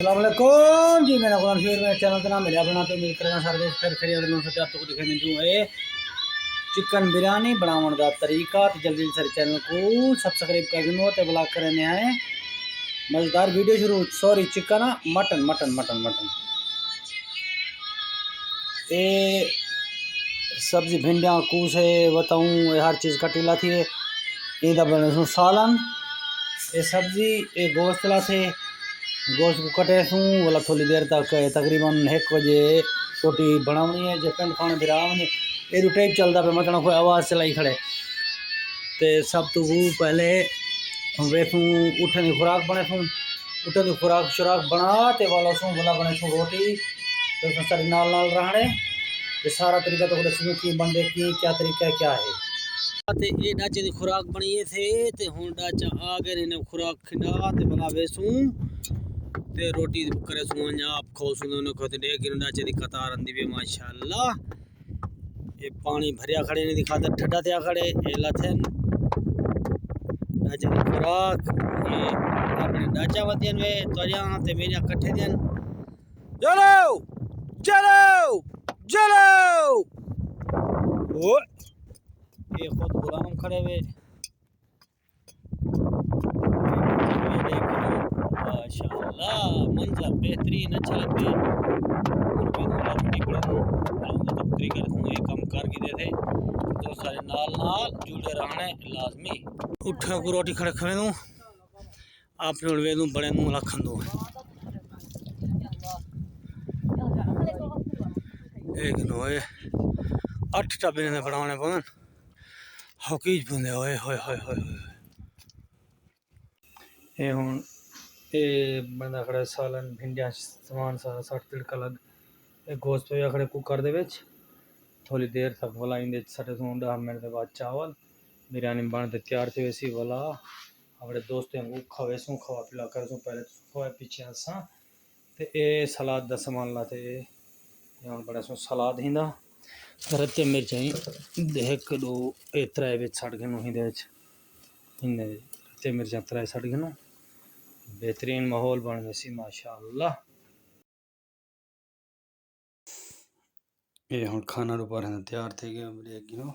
अस्सलामुअलैकुम जी। मेरा कुरान फिर मेरे चैनल का नाम मेरा बनाते उम्मीद करना सारे फिर खरीद आपको दिखाई दूँ है चिकन बिरयानी बनाने का तरीका। तो जल्दी सारे चैनल को सब्सक्राइब कर दूँ तो ब्लॉग करने आए मज़ेदार वीडियो शुरू। Sorry chicken mutton mutton mutton mutton ये सब्जी भिंडियाँ कूस है बताऊँ हर चीज़ कटी ला थी ईदा बने सालन ये सब्जी ये गोश्त ला थे गोश्त को कटे सूँ वाला थोड़ी देर तक तकरीबन 1 बजे रोटी बनानी है जो पिंड खाने बिरावनी ये टाइप चलता पे मतलब कोई आवाज़ चलाई खड़े तो सब तो वो पहले वेसूँ उठने की खुराक बने सूँ उठने की खुराक शुराक बना तो वाला सूँ वाला बने सूँ रोटी तो सारे नाल नाल रहने ये सारा तरीका तो दसूँ की बंदे की क्या तरीका क्या है। ये डाचे की खुराक बनी थे तो हूँ डाचा आ गए ने खुराक खिंडा ते बना वेसूँ ते रोटी करे सुन आप खो सुन खोते देख डाचे दी कतार अंदी बे माशाल्लाह। ये पानी भरिया खड़े नहीं दिखाता ठड्डा त्या खड़े ये लथन डाचे दी खुराक ये अपने डाचा वदियन वे तोरिया ते मेरिया कट्ठे देन चलो चलो चलो ओ ये खुद गुलाम खड़े वे माशाल्लाह मंजर बेहतरीन अच्छा लगता है कम कर थे तो सारे नाल नाल जुड़े रहने लाजमी उठे को रोटी खड़े खड़े दूँ आपने उड़वे दूँ बड़े दूँ रखन दूँ एक नोए 8 टब्बे ने बनाने पवन हकीज बंदे होए होए होए होए ये हुन ये बंदा खड़ा सालन भिंडियां समान सारा सट तिड़का लग ये गोश्त पे खड़े कुकर दे विच थोड़ी देर तक वाला इंदे सटे 10 मिनट के बाद चावल बिरयानी बनते तैयार थी वैसी वाला अपने दोस्तों को खवेसूँ खवा पिला कर पहले खोए पीछे असा तो ये सलाद दा समान लाते यहाँ बड़ा सो सलाद हिंदा रत्ते मिर्चाई देख दो ए त्रै विच सट गए हिंदे हिंदे रत्ते मिर्चा 3 सट गए बेहतरीन माहौल बन वैसी माशाअल्लाह। ये हम खाना ऊपर तैयार थे गया गिनो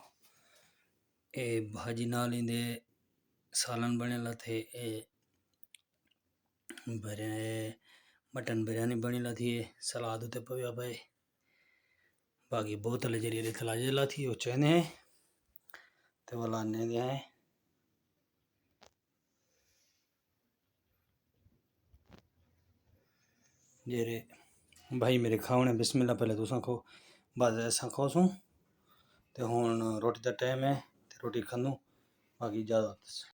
ए भाजी नाल इंदे सालन बनेला थे ए मटन बिरयानी बनेला थी सलाद उते पव्या भाई बाकी बोतल जरिए तलाजेला थी वो चने हैं तो वाला आने दिया है जेरे भाई मेरे खाने बिस्मिल्लाह पहले तुसा खो बाद ऐसा खो सूँ तो हुन रोटी का टाइम है तो रोटी खानू बाकी इजाजत।